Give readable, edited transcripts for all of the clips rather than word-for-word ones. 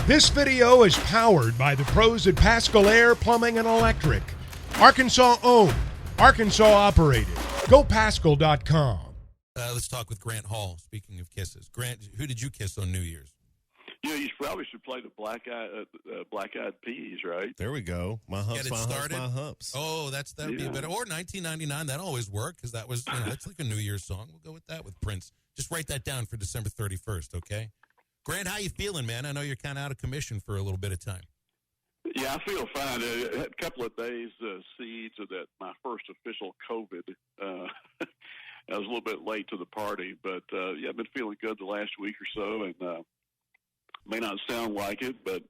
This video is powered by the pros at Pascal Air Plumbing and Electric. Arkansas owned, Arkansas operated. GoPascal.com. Let's talk with Grant Hall. Speaking of kisses, Grant, who did you kiss on New Year's? Yeah, you probably should play the Black Eyed Peas, right? There we go. My humps, Get it my started? humps, my humps. Oh, that would be better. Or 1999, that always worked because that was that's like a New Year's song. We'll go with that with Prince. Just write that down for December 31st, okay? Grant, how you feeling, man? I know you're kind of out of commission for a little bit of time. Yeah, I feel fine. I had a couple of days seeds of that my first official COVID. I was a little bit late to the party, but I've been feeling good the last week or so, and may not sound like it, but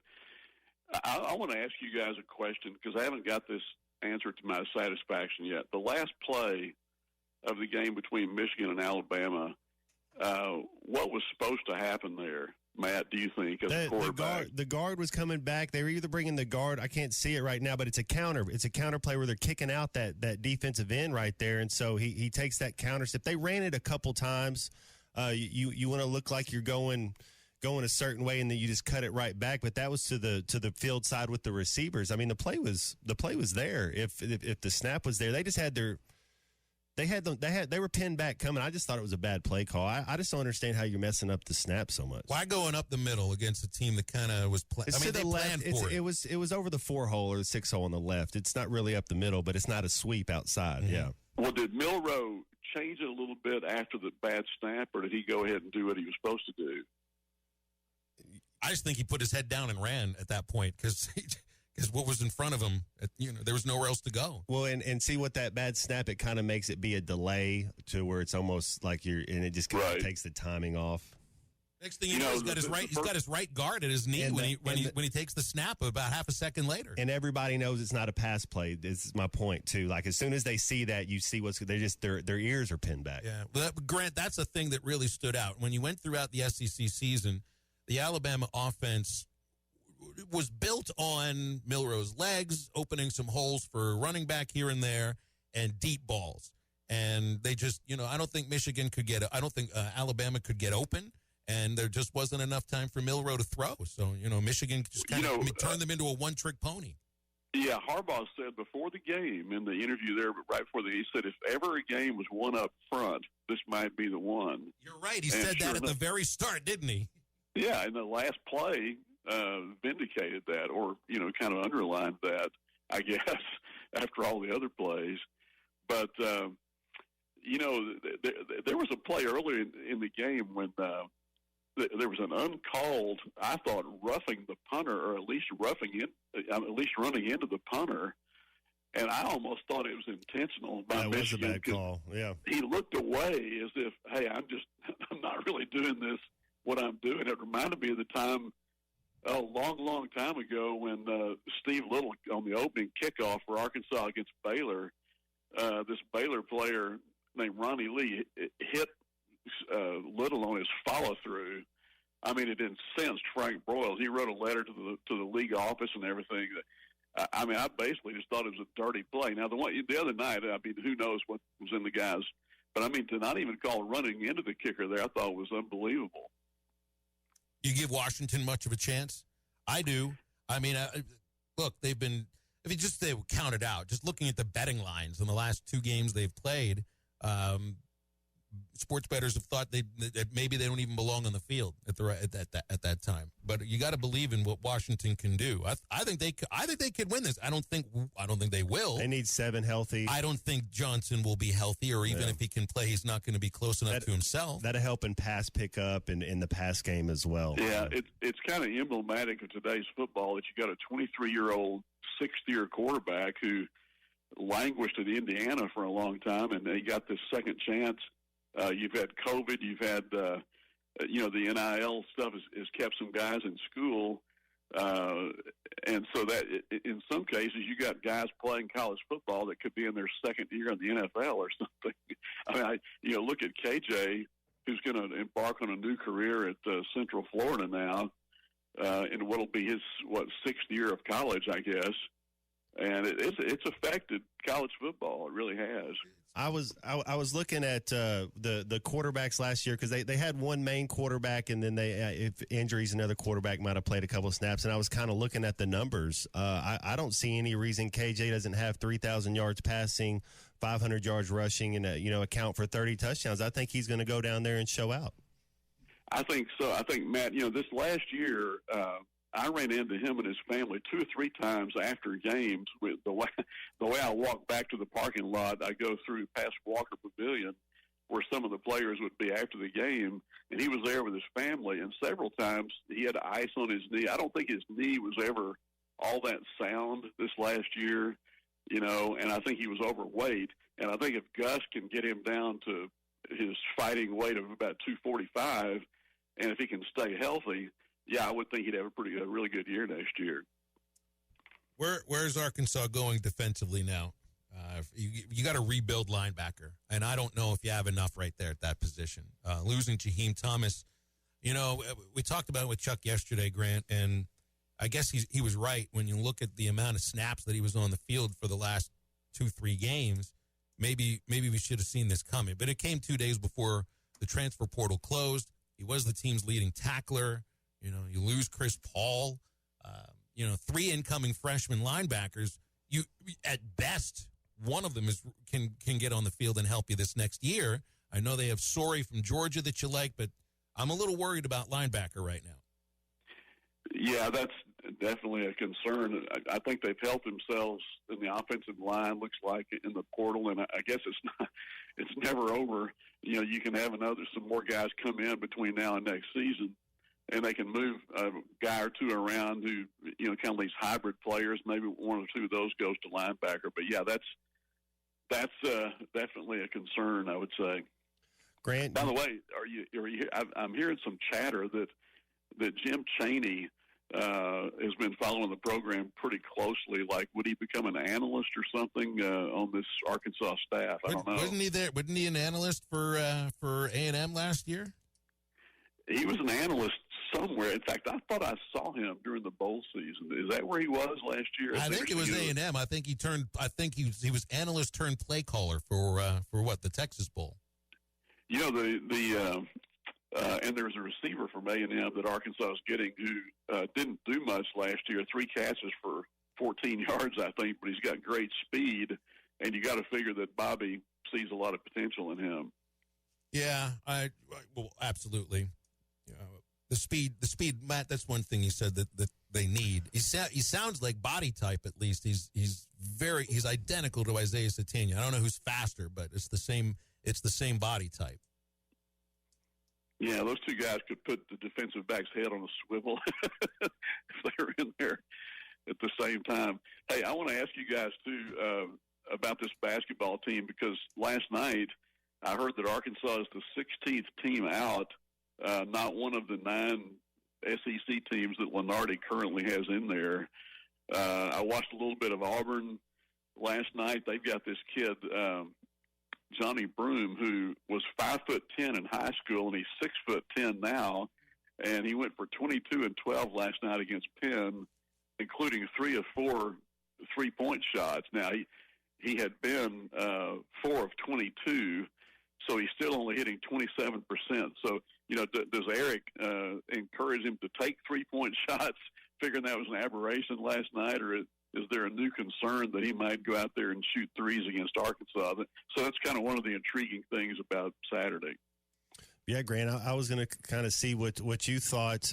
I want to ask you guys a question because I haven't got this answer to my satisfaction yet. The last play of the game between Michigan and Alabama, what was supposed to happen there? Matt, do you think, as a quarterback? The guard was coming back. They were either bringing the guard. I can't see it right now, but it's a counter. It's a counter play where they're kicking out that defensive end right there, and so he takes that counter step. They ran it a couple times. You want to look like you're going a certain way, and then you just cut it right back. But that was to the field side with the receivers. I mean, the play was there. If the snap was there, they just had they were pinned back coming. I just thought it was a bad play call. I just don't understand how you're messing up the snap so much. Why going up the middle against a team that kind of was playing? I mean, they planned for it. It was over the 4-hole or the 6-hole on the left. It's not really up the middle, but it's not a sweep outside. Mm-hmm. Yeah. Well, did Milroe change it a little bit after the bad snap, or did he go ahead and do what he was supposed to do? I just think he put his head down and ran at that point because what was in front of him, there was nowhere else to go. Well, and see what that bad snap, it kind of makes it be a delay to where it's almost like and it just kind of takes the timing off. Next thing you know, he's got his right guard at his knee when he takes the snap about half a second later. And everybody knows it's not a pass play. This is my point too. Like as soon as they see that, you see their ears are pinned back. Yeah, but Grant, that's a thing that really stood out when you went throughout the SEC season. The Alabama offense was built on Milroe's legs, opening some holes for running back here and there, and deep balls. And they just, I don't think Alabama could get open, and there just wasn't enough time for Milroe to throw. So, Michigan just kind of turned them into a one-trick pony. Yeah, Harbaugh said before the game in the interview there, but right before he said if ever a game was won up front, this might be the one. You're right. He said that at the very start, didn't he? Yeah, and the last play vindicated that, or kind of underlined that, I guess, after all the other plays. But there was a play earlier in the game when there was an uncalled, I thought, roughing the punter, or at least running into the punter, and I almost thought it was intentional by Michigan. That was a bad call. Yeah, he looked away as if, hey, I'm not really doing this. What I'm doing. It reminded me of the time a long time ago when Steve Little on the opening kickoff for Arkansas against Baylor, this Baylor player named Ronnie Lee hit Little on his follow-through. I mean, it incensed Frank Broyles. He wrote a letter to the league office and everything. I basically just thought it was a dirty play. Now, the other night, who knows what was in the guys, but to not even call running into the kicker there, I thought was unbelievable. You give Washington much of a chance? I do. Look, they were counted out. Just looking at the betting lines in the last two games they've played, sports bettors have thought that maybe they don't even belong on the field at that time. But you got to believe in what Washington can do. I think they could win this. I don't think they will. They need 7 healthy. I don't think Johnson will be healthy, or even if he can play, he's not going to be close enough to himself. That'll help in pass pickup and in the pass game as well. Yeah, it's kind of emblematic of today's football that you got a 23-year-old sixth-year quarterback who languished at Indiana for a long time, and he got this second chance. You've had COVID. You've had, the NIL stuff has kept some guys in school. And so that in some cases you got guys playing college football that could be in their second year in the NFL or something. Look at KJ, who's going to embark on a new career at Central Florida now, in what'll be his, 6th year of college, I guess. and it's affected college football. It really has. I was looking at the quarterbacks last year because they had one main quarterback, and then they if injuries, another quarterback might have played a couple of snaps. And I was kind of looking at the numbers. I don't see any reason KJ doesn't have 3,000 yards passing, 500 yards rushing, and account for 30 touchdowns. I think he's going to go down there and show out. I think so. I think, Matt, this last year, I ran into him and his family 2 or 3 times after games. With the way I walk back to the parking lot, I go through past Walker Pavilion, where some of the players would be after the game, and he was there with his family. And several times he had ice on his knee. I don't think his knee was ever all that sound this last year, and I think he was overweight. And I think if Gus can get him down to his fighting weight of about 245, and if he can stay healthy, yeah, I would think he'd have a really good year next year. Where's Arkansas going defensively now? You got to rebuild linebacker, and I don't know if you have enough right there at that position. Losing Jaheim Thomas, we talked about it with Chuck yesterday, Grant, and I guess he was right when you look at the amount of snaps that he was on the field for the last 2-3 games. Maybe we should have seen this coming, but it came 2 days before the transfer portal closed. He was the team's leading tackler. You lose Chris Paul, 3 incoming freshman linebackers. You, at best, one of them can get on the field and help you this next year. I know they have Sorey from Georgia that you like, but I'm a little worried about linebacker right now. Yeah, that's definitely a concern. I think they've helped themselves in the offensive line, looks like, in the portal, and I guess it's never over. You can have some more guys come in between now and next season, and they can move a guy or two around who, kind of these hybrid players. Maybe 1 or 2 of those goes to linebacker. But, yeah, that's definitely a concern, I would say. Grant? By the way, I'm hearing some chatter that Jim Chaney has been following the program pretty closely. Like, would he become an analyst or something on this Arkansas staff? I don't know. Wasn't he an analyst for A&M last year? He was an analyst somewhere. In fact, I thought I saw him during the bowl season. Is that where he was last year? I think it was A&M. I think he was analyst turned play caller for the Texas Bowl. And there's a receiver from A&M that Arkansas is getting who didn't do much last year. 3 catches for 14 yards, I think, but he's got great speed, and you got to figure that Bobby sees a lot of potential in him. Yeah, well, absolutely. The speed, Matt. That's one thing he said that they need. He sounds like body type, at least. He's identical to Isaiah Sategna. I don't know who's faster, but it's the same body type. Yeah, those 2 guys could put the defensive back's head on a swivel if they were in there at the same time. Hey, I want to ask you guys, too, about this basketball team, because last night I heard that Arkansas is the 16th team out, not one of the 9 SEC teams that Lenardi currently has in there. I watched a little bit of Auburn last night. They've got this kid, Johnny Broome, who was 5'10" in high school, and he's 6'10" now, and he went for 22 and 12 last night against Penn, including 3 of 4 3-point shots. Now he had been 4 of 22, so he's still only hitting 27%. So does Eric encourage him to take 3-point shots, figuring that was an aberration last night, or is there a new concern that he might go out there and shoot threes against Arkansas? So that's kind of one of the intriguing things about Saturday. Yeah, Grant, I was going to kind of see what you thought.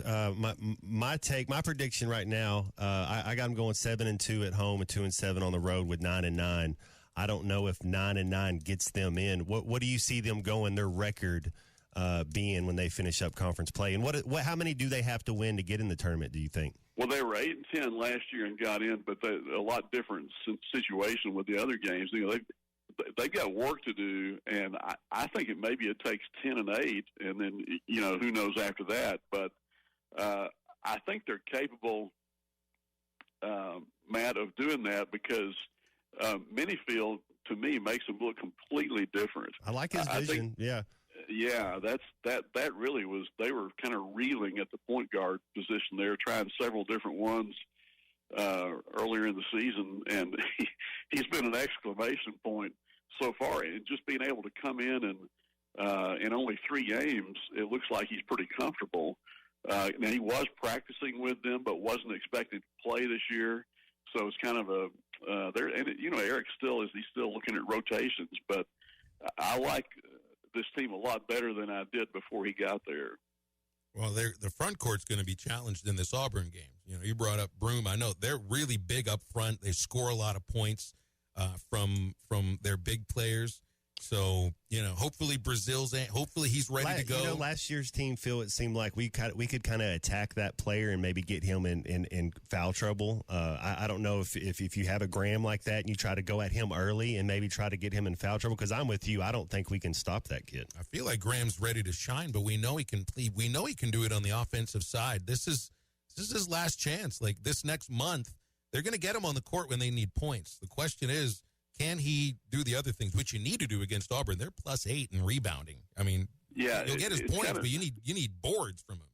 My prediction right now, I got them going 7-2 at home and 2-7 on the road with 9-9. I don't know if 9-9 gets them in. What do you see them going, their record being when they finish up conference play? And how many do they have to win to get in the tournament, do you think? Well, they were 8-10 last year and got in, but a lot different situation with the other games. They've got work to do, and I think maybe it takes 10-8, and then who knows after that. But I think they're capable, Matt, of doing that because Minifield to me makes them look completely different. I like his vision. Yeah, that really was. They were kind of reeling at the point guard position there, trying several different ones, earlier in the season, and he's been an exclamation point so far. And just being able to come in only 3 games, it looks like he's pretty comfortable. Now, he was practicing with them, but wasn't expected to play this year. So it's kind of Eric he's still looking at rotations, but I like this team a lot better than I did before he got there. Well, the front court's going to be challenged in this Auburn game. You know, you brought up Broome. I know they're really big up front. They score a lot of points from their big players. So, you know, hopefully hopefully he's ready to go. You know, last year's team, Phil, it seemed like we could kind of attack that player and maybe get him in foul trouble. I don't know if you have a Graham like that and you try to go at him early and maybe try to get him in foul trouble, because I'm with you. I don't think we can stop that kid. I feel like Graham's ready to shine, but we know he can do it on the offensive side. This is his last chance. Like, this next month, they're going to get him on the court when they need points. The question is, can he do the other things, which you need to do against Auburn? They're +8 in rebounding. I mean, yeah, he'll get his points, but you need boards from him.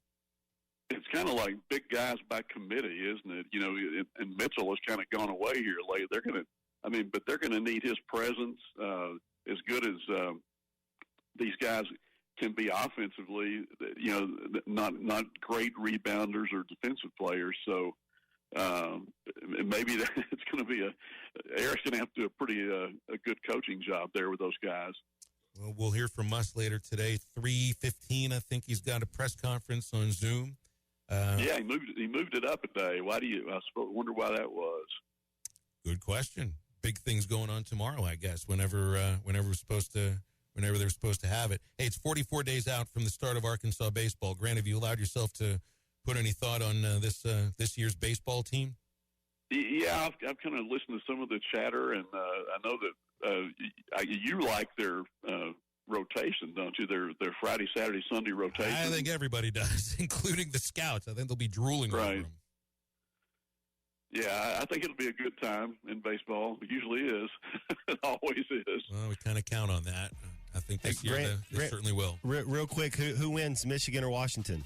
It's kind of like big guys by committee, isn't it? You know, and Mitchell has kind of gone away here lately. They're going to need his presence. As good as these guys can be offensively, you know, not great rebounders or defensive players. So maybe it's going to be Eric's going to have to do a pretty a good coaching job there with those guys. Well, we'll hear from Muss later today, 3:15. I think he's got a press conference on Zoom. Yeah, he moved it up a day. I wonder why that was. Good question. Big things going on tomorrow, I guess. Whenever they're supposed to have it. Hey, it's 44 days out from the start of Arkansas baseball. Grant, have you allowed yourself to put any thought on this year's baseball team? Yeah, I've kind of listened to some of the chatter, and I know that you like their rotation, don't you? Their Friday, Saturday, Sunday rotation. I think everybody does, including the scouts. I think they'll be drooling over them. Yeah, I think it'll be a good time in baseball. It usually is. It always is. Well, we kind of count on that. I think this year they certainly will. Real quick, who wins, Michigan or Washington?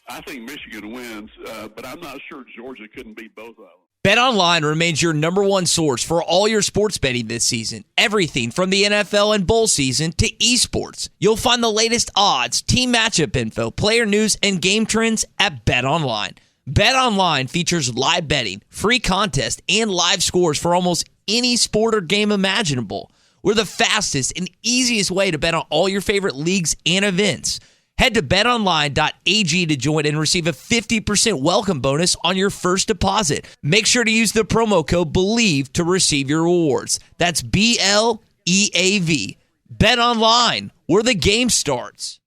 I think Michigan wins, but I'm not sure Georgia couldn't beat both of them. BetOnline remains your number one source for all your sports betting this season. Everything from the NFL and bowl season to esports. You'll find the latest odds, team matchup info, player news, and game trends at BetOnline. BetOnline features live betting, free contests, and live scores for almost any sport or game imaginable. We're the fastest and easiest way to bet on all your favorite leagues and events. Head to betonline.ag to join and receive a 50% welcome bonus on your first deposit. Make sure to use the promo code BELIEVE to receive your rewards. That's BLEAV. BetOnline, where the game starts.